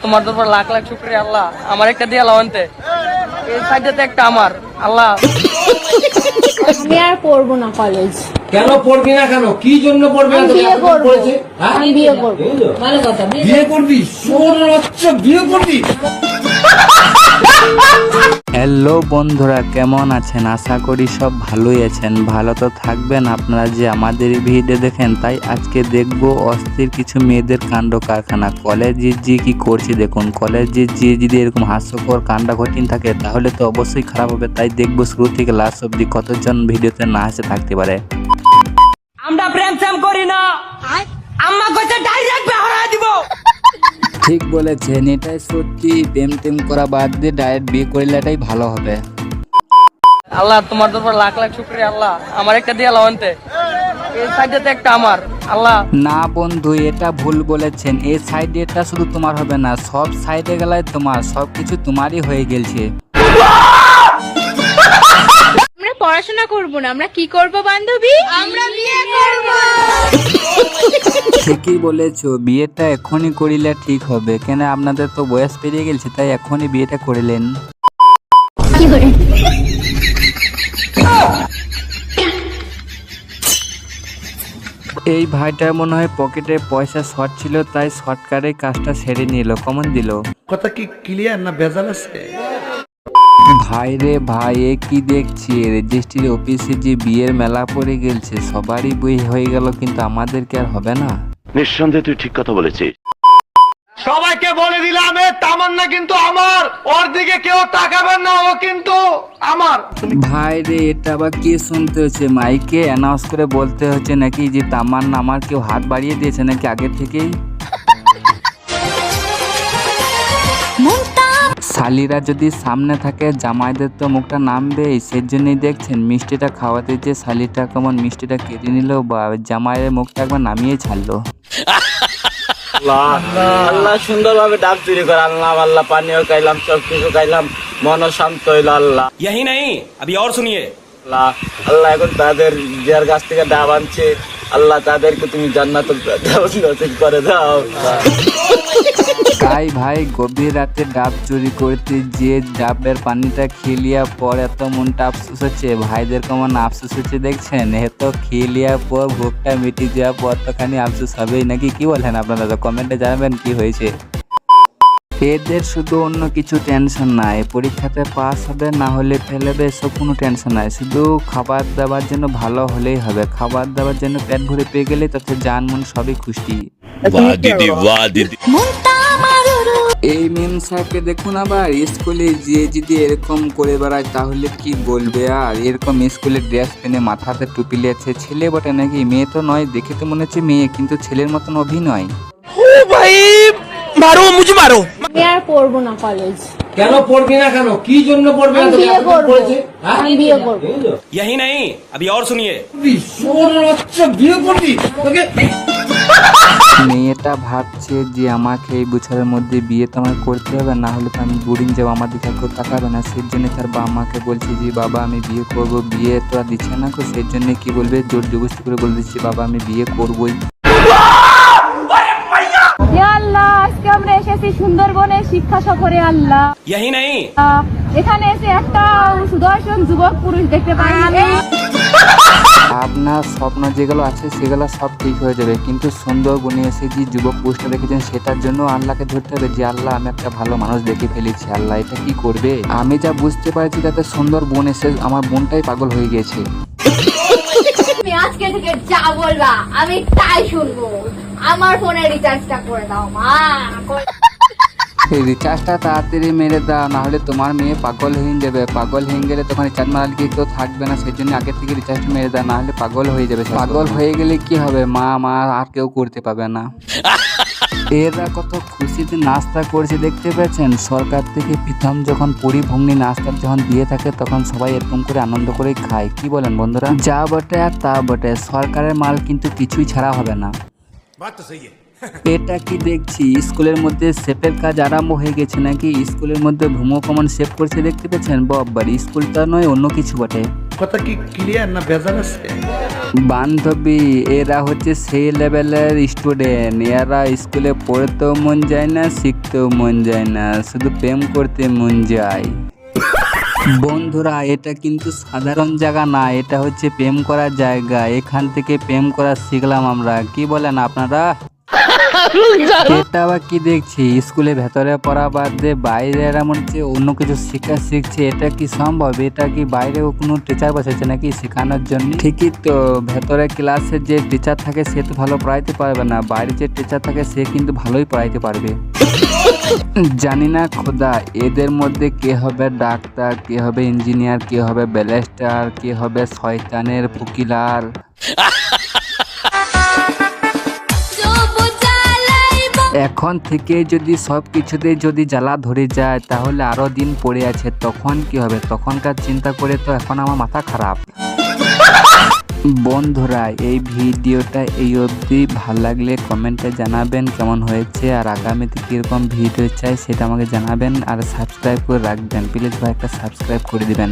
তোমার দরবার লাখ লাখ শুকরিয়া আল্লাহ, আমার একটা দিয়ে লাওয়ান্তে এই সাইডেতে একটা আমার আল্লাহ। আমি আর পড়বো না কলেজ। কেন পড়বি না? কেন কি জন্য পড়বি না? বিয়ে করবো, আমি বিয়ে করবো। ভালো কথা। বিয়ে করবি? সর্বোচ্চ বিয়ে করবি? হ্যালো বন্ধুরা, কেমন আছেন? আশা করি সব ভালোই আছেন। ভালো তো থাকবেন আপনারা যে আমাদের এই ভিডিও দেখেন। তাই আজকে দেখব অস্থির কিছু মেয়েদের কাণ্ড কারখানা। কলেজে যে কি করছে দেখুন। কলেজে যে যদি এরকম হাস্যকর কাণ্ড ঘটিন থাকে তাহলে তো অবশ্যই খারাপ হবে। তাই দেখবো শুরু থেকে লাস্ট অব্দি কতজন ভিডিওতে না হেসে থাকতে পারে। আমরা প্রেম করি না, আম্মা কইছে ডাইরেক্ট বেহরা দিব। ঠিক বলেছেন, এটাই সত্যি। প্রেম টেম করা বাদ দিয়ে ডাইরেক্ট বিয়ে করলে এটাই ভালো হবে। আল্লাহ তোমার দরবার লাখ লাখ শুকরিয়া আল্লাহ, আমার একটা দিয়ে লাওয়ান্তে এই সাইডেতে একটা আমার আল্লাহ। না বন্ধু, এটা ভুল বলেছেন। এই সাইডে এটা শুধু তোমার হবে না, সব সাইডে গেলে তোমার, সবকিছু তোমারই হয়ে গেছে। আমরা পড়াশোনা করবো না, আমরা কি করবো বান্ধবী? আমরা বিয়ে করবো। ঠিকই বলেছো, বিয়েটা এখনই করিলে ঠিক হবে। কেন আপনাদের তো বয়স পেরিয়ে গেছে, তাই এখনই বিয়েটা করিলেন। এই ভাইটার মনে হয় পকেটে পয়সা শর্ট ছিল, তাই শর্টকাটে কাজটা সেরে নিল। কমন দিল। কথা কি ক্লিয়ার না ভেজাল আছে? ভাই রে ভাই, এ কি দেখছি? রেজিস্ট্রি অফিসে যে বিয়ের মেলা পড়ে গেছে, সবারই বই হয়ে গেল, কিন্তু আমাদের কি আর হবে না? নিঃসন্দেহে তুই ঠিক কথা বলেছিস। সবাইকে বলে দিলাম, এ তামান্না কিন্তু আমার, ওর দিকে কেউ তাকাবেন না, ও কিন্তু আমার। ভাই রে, এটা আবার কি শুনতে হচ্ছে? মাইকে অ্যানাউন্স করে বলতে হচ্ছে নাকি যে তামান্না আমার? কেউ হাত বাড়িয়ে দিয়েছে নাকি আগে থেকেই? শালিরা যদি সামনে থাকে জামাইদের তো মুখটা নামবেই। সেই জন্যই দেখছেন মিষ্টিটা খাওয়াতে যে শালিটা কেমন মিষ্টিটা কেটে নিল, বা জামাইয়ের মুখটা একবার নামিয়ে ছাড়লো। আল্লাহ সুন্দরভাবে ডাব চুরি করে আল্লাহ, আল্লাহ পানিও খাইলাম, সব কিছু খাইলাম, মন শান্ত হইল। আল্লাহ यही नहीं, अभी और सुनिए। আল্লাহ আল্লাহ এখন তাদের যার কাছ থেকে ডাব আনছে, আল্লাহ তাদেরকে তুমি জান্নাত নসিব করে দাও। তাই ভাই, গভীর রাতে ডাব চুরি করতে যে ডাবের পানিটা খেলিয়ার পর এত মনটা আফসোস হচ্ছে। ভাইদের কেমন আফসোস হচ্ছে দেখছেন? এত খেলিয়ার পর ভোগটা মিটে যাওয়ার পর তো খানি আফসোস হবেই নাকি? কি বলেন আপনারা? কমেন্টে জানাবেন কি হয়েছে। এদের শুধু অন্য কিছু টেনশন নাই, পরীক্ষাতে পাস হবে না হলে ফেলবে, এসব কোনো টেনশন নাই। শুধু খাবার দাবার জন্য ভালো হলেই হবে। খাবার দাবার জন্য পেট ভরে পেয়ে গেলে তাতে জান মন সবই খুশি। বাহ দিদি, বাহ দিদি। এই মেম সাহেবকে দেখুন, আবার স্কুলে যে যদি এরকম করে বেড়ায় তাহলে কি বলবে? আর এরকম স্কুলের ড্রেস পেনে মাথাতে টুপি লিয়েছে। ছেলে বটে নাকি? মেয়ে তো নয়, দেখে তো মনে হচ্ছে মেয়ে, কিন্তু ছেলের মতন অভিনয়। আমি আর পড়বো না কলেজ। কেন পড়বি না? কেন কি জন্য পড়বি না? আমি বিয়ে করবো, আমি বিয়ে করবো। यही नहीं, अभी और सुनिए। সর্বোচ্চ বিয়ে করবি? তোকে মেয়েটা ভাবছে যে আমাকে এই বছরের মধ্যে বিয়ে তো আমার করতে হবে, না হলে তো আমি বোরিং যাবো, আমার দিকে কেউ তাকাবে না। সেই জন্য তার বাবা মাকে বলছে যে বাবা আমি বিয়ে করব। বিয়ে তো আর দিচ্ছে না, সেই জন্য কি বলবে, জোর জবরদস্তি করে বলে দিচ্ছি বাবা আমি বিয়ে করবোই। আল্লাহ, আজকে আমরা এসেছি সুন্দরবনে শিক্ষা সফরে। আল্লাহ, यही नहीं, এখানে এসে একটা সুদর্শন যুবক পুরুষ দেখতে পাই। আপনার স্বপ্ন যেগুলো আছে সেগুলো সব ঠিক হয়ে যাবে, কিন্তু সুন্দরবনে এসে যে যুবক পুরুষটা দেখেছেন সেটার জন্য আল্লাহকে ধরতে হবে যে আল্লাহ আমি একটা ভালো মানুষ দেখে ফেলেছি। আল্লাহ এটা কি করবে? আমি যা বুঝতে পারছি তাতে সুন্দরবন এসে আমার বোনটাই পাগল হয়ে গেছে। তুমি আজকে থেকে যা বলবা আমি তাই শুনবো। আমার ফোনে রিচার্জটা করে দাও মা। এই রিচার্জটা তাড়াতাড়ি মেরে দাও, না হলে তোমার মেয়ে পাগল হয়ে যাবে। পাগল হয়ে গেলে তখন রিচার্জ মারালে কি কেউ থাকবে না। সেই জন্য আগে থেকে রিচার্জটা মেরে দাও, না হলে পাগল হয়ে যাবে। পাগল হয়ে গেলে কি হবে? মা আর কেউ করতে পাবে না। এরা কত খুশিতে নাস্তা করছে দেখতে পেয়েছেন? সরকার থেকে প্রথম যখন পরিভ্রমণী নাস্তা যখন দিয়ে থাকে তখন সবাই এরকম করে আনন্দ করে খায়। কি বলেন বন্ধুরা? যা বটে আর তা বটে, সরকারের মাল কিন্তু কিছুই ছাড়া হবে না। এটা কি দেখছি? স্কুলের মধ্যে শেপের কাজ আরম্ভ হয়ে গেছে নাকি? স্কুলের মধ্যে ভূমকমন শেপ করছে দেখতে পেয়েছেন? বাবার স্কুলটা নয়, অন্য কিছু বটে। কথা কি ক্লিয়ার না ভেজাল আছে? বান্ধবী, এরা হচ্ছে সেই লেভেলের স্টুডেন্ট, এরা স্কুলে পড়তেও মন যায় না, শিখতেও মন যায় না, শুধু প্রেম করতে মন যায়। বন্ধুরা, এটা কিন্তু সাধারণ জায়গা না, এটা হচ্ছে প্রেম করার জায়গা। এখান থেকে প্রেম করা শিখলাম আমরা, কি বলেন আপনারা? এটা আবার কি দেখছি, স্কুলে ভেতরে পড়া বাদ দিয়ে বাইরে এরা মনে হচ্ছে অন্য কিছু শিক্ষা শিখছে। এটা কি সম্ভব? এটা কি বাইরে কোনো টিচার বসেছে নাকি শেখানোর জন্য? ঠিকই তো, ভেতরে ক্লাসে যে টিচার থাকে সে তো ভালো পড়াইতে পারবে না, বাইরে যে টিচার থাকে সে কিন্তু ভালোই পড়াইতে পারবে। জানি না খোদা, এদের মধ্যে কে হবে ডাক্তার, কে হবে ইঞ্জিনিয়ার, কে হবে ব্যারিস্টার, কে হবে শয়তানের ফুকিলার। এখন থেকে যদি সব কিছুতে যদি জ্বালা ধরে যায় তাহলে আরো দিন পড়ে আছে, তখন কি হবে? তখনকার চিন্তা করে তো এখন আমার মাথা খারাপ। বন্ধুরা, এই ভিডিওটা এই অবধি, ভালো লাগলে কমেন্টে জানাবেন কেমন হয়েছে, আর আগামীতে কীরকম ভিডিও চাই সেটা আমাকে জানাবেন, আর সাবস্ক্রাইব করে রাখবেন প্লিজ ভাই, একটা সাবস্ক্রাইব করে দিবেন।